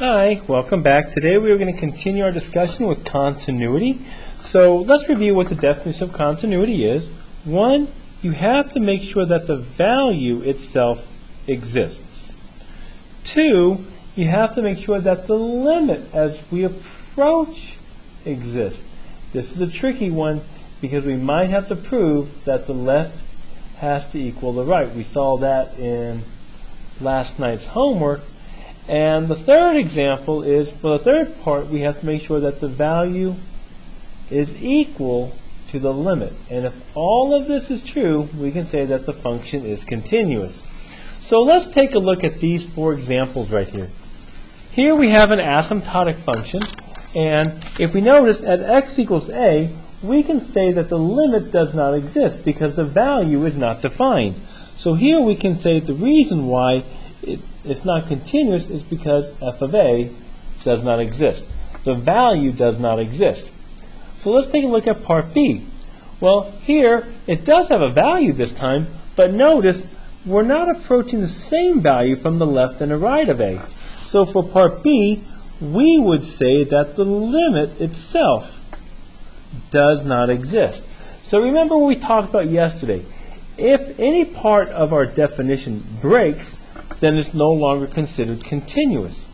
Hi, welcome back. Today we are going to continue our discussion with continuity. So let's review what the definition of continuity is. One, you have to make sure that the value itself exists. Two, you have to make sure that the limit as we approach exists. This is a tricky one because we might have to prove that the left has to equal the right. We saw that in last night's homework. And the third example is, for the third part, we have to make sure that the value is equal to the limit. And if all of this is true, we can say that the function is continuous. So let's take a look at these four examples right here. Here we have an asymptotic function. And if we notice at x equals a, we can say that the limit does not exist because the value is not defined. So here we can say the reason why it's not continuous is because f of a does not exist. The value does not exist. So let's take a look at part B. Well, here it does have a value this time, but notice we're not approaching the same value from the left and the right of a. So for part B, we would say that the limit itself does not exist. So remember what we talked about yesterday. If any part of our definition breaks, then it's no longer considered continuous.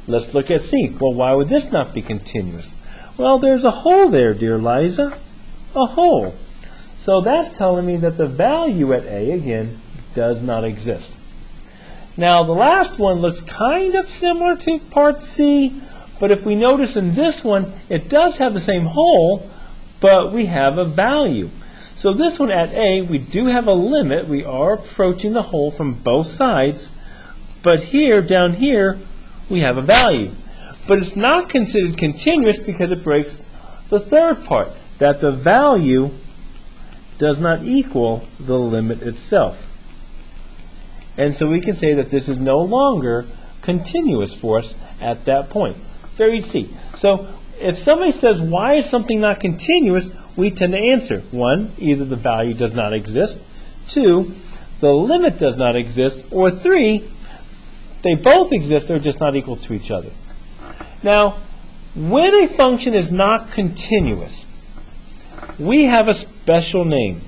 Let's look at C. Well, why would this not be continuous? Well, there's a hole there, dear Liza. A hole. So that's telling me that the value at A, again, does not exist. Now, the last one looks kind of similar to part C, but if we notice in this one, it does have the same hole, but we have a value. So this one at A, we do have a limit. We are approaching the hole from both sides. But here, down here, we have a value. But it's not considered continuous because it breaks the third part, that the value does not equal the limit itself. And so we can say that this is no longer continuous for us at that point. Very easy. So if somebody says, why is something not continuous, we tend to answer. One, either the value does not exist. Two, the limit does not exist. Or three, they both exist, they're just not equal to each other. Now, when a function is not continuous, we have a special name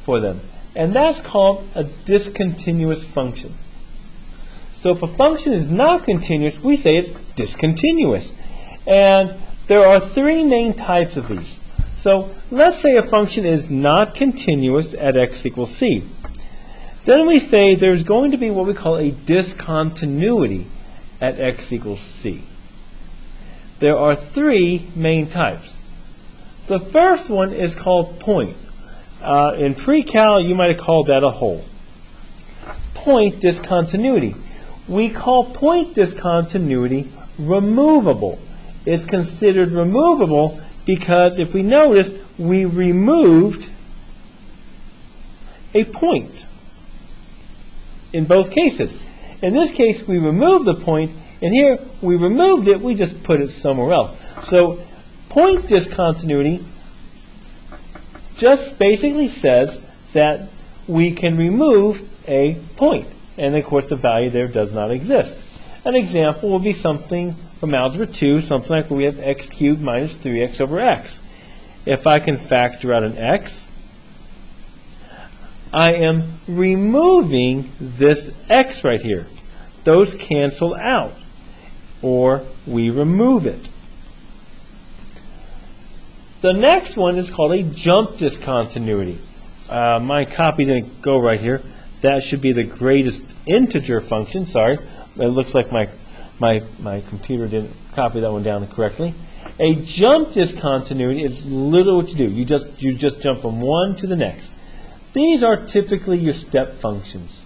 for them. And that's called a discontinuous function. So if a function is not continuous, we say it's discontinuous. And there are three main types of these. So let's say a function is not continuous at x equals c. Then we say there's going to be what we call a discontinuity at x equals c. There are three main types. The first one is called point. In pre-cal, you might have called that a hole. Point discontinuity. We call point discontinuity removable. It's considered removable because if we notice, we removed a point in both cases. In this case, we removed the point, and here we removed it, we just put it somewhere else. So point discontinuity just basically says that we can remove a point. And of course, the value there does not exist. An example would be something from Algebra 2, something like where we have x cubed minus 3x over x. If I can factor out an x, I am removing this x right here. Those cancel out, or we remove it. The next one is called a jump discontinuity. My copy didn't go right here. That should be the greatest integer function. Sorry, it looks like my computer didn't copy that one down correctly. A jump discontinuity is literally what you do. You just jump from one to the next. These are typically your step functions.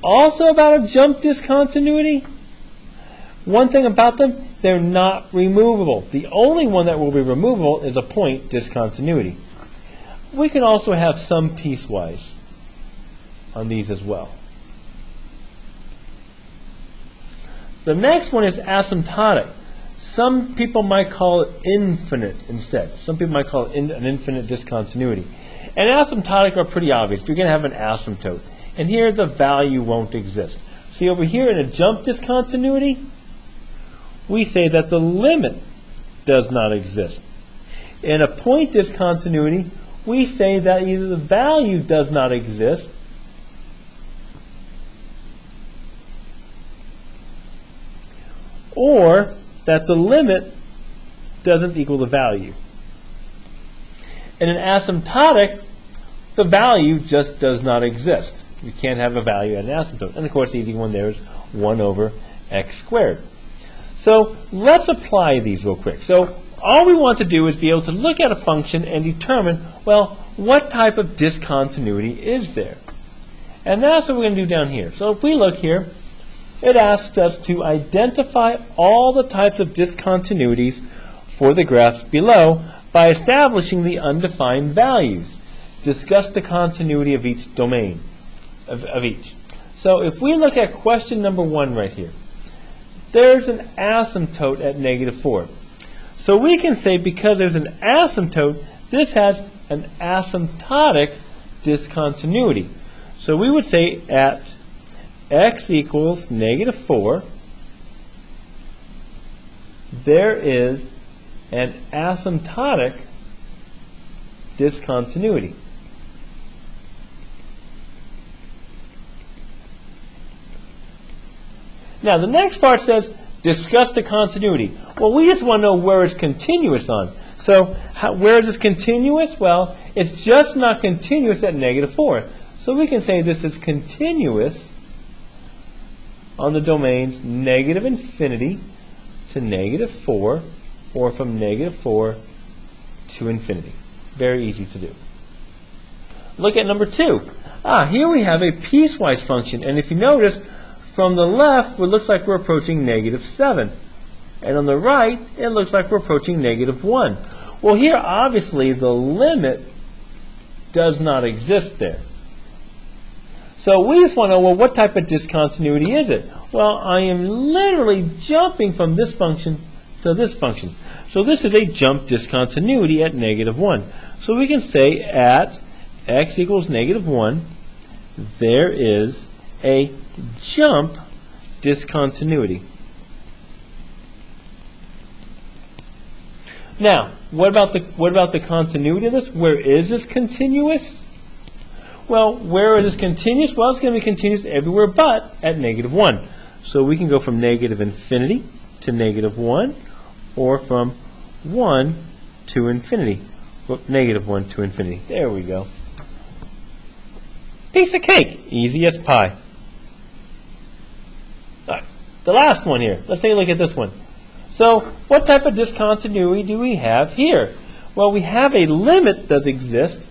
Also about a jump discontinuity, one thing about them, they're not removable. The only one that will be removable is a point discontinuity. We can also have some piecewise on these as well. The next one is asymptotic. Some people might call it infinite instead. Some people might call it an infinite discontinuity. And asymptotic are pretty obvious. You're going to have an asymptote. And here the value won't exist. So See, over here in a jump discontinuity, we say that the limit does not exist. In a point discontinuity, we say that either the value does not exist or that the limit doesn't equal the value. In an asymptotic, the value just does not exist. You can't have a value at an asymptote. And of course, the easy one there is 1 over x squared. So let's apply these real quick. So all we want to do is be able to look at a function and determine, well, what type of discontinuity is there? And that's what we're going to do down here. So if we look here, it asks us to identify all the types of discontinuities for the graphs below by establishing the undefined values. Discuss the continuity of each domain, of each. So if we look at question number 1 right here, there's an asymptote at -4. So we can say because there's an asymptote, this has an asymptotic discontinuity. So we would say at x equals -4, there is an asymptotic discontinuity. Now the next part says discuss the continuity. Well, we just want to know where it's continuous on. So where is this continuous? Well, it's just not continuous at -4. So we can say this is continuous on the domains -infinity to -4, or from -4 to infinity. Very easy to do. Look at number 2. Here we have a piecewise function. And if you notice, from the left, it looks like we're approaching -7. And on the right, it looks like we're approaching -1. Well, here, obviously, the limit does not exist there. So we just want to know, well, what type of discontinuity is it? Well, I am literally jumping from this function to this function. So this is a jump discontinuity at -1. So we can say at x equals -1, there is a jump discontinuity. Now, what about the continuity of this? Where is this continuous? Well, where is this continuous? Well, it's going to be continuous everywhere but at -1. So we can go from -infinity to -1, or from 1 to infinity. Well, -1 to infinity. There we go. Piece of cake. Easy as pie. All right, the last one here. Let's take a look at this one. So what type of discontinuity do we have here? Well, we have a limit does exist,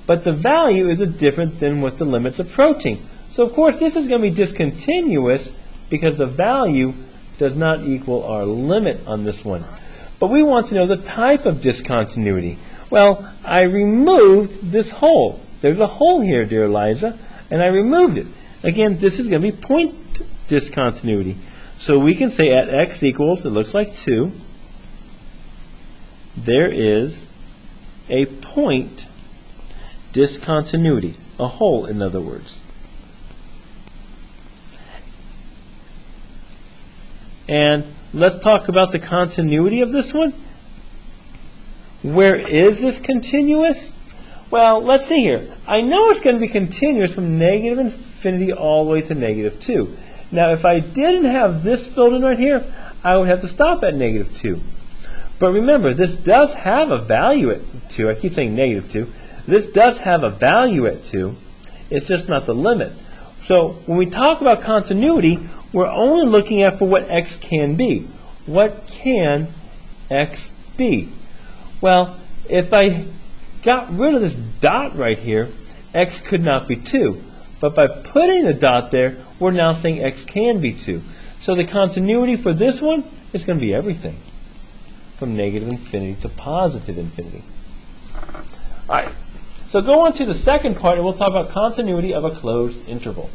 but the value is different than what the limit's approaching. So of course this is going to be discontinuous because the value does not equal our limit on this one. But we want to know the type of discontinuity. Well, I removed this hole. There's a hole here, dear Eliza, and I removed it. Again, this is going to be point discontinuity. So we can say at x equals, it looks like 2, there is a point discontinuity, a hole in other words. And let's talk about the continuity of this one. Where is this continuous? Well, let's see here. I know it's going to be continuous from -infinity all the way to -2. Now, if I didn't have this filled in right here, I would have to stop at -2. But remember, this does have a value at 2. I keep saying -2. This does have a value at 2. It's just not the limit. So when we talk about continuity, we're only looking at for what x can be. What can x be? Well, if I got rid of this dot right here, x could not be 2. But by putting the dot there, we're now saying x can be 2. So the continuity for this one is going to be everything, from -infinity to +infinity. All right. So go on to the second part, and we'll talk about continuity of a closed interval.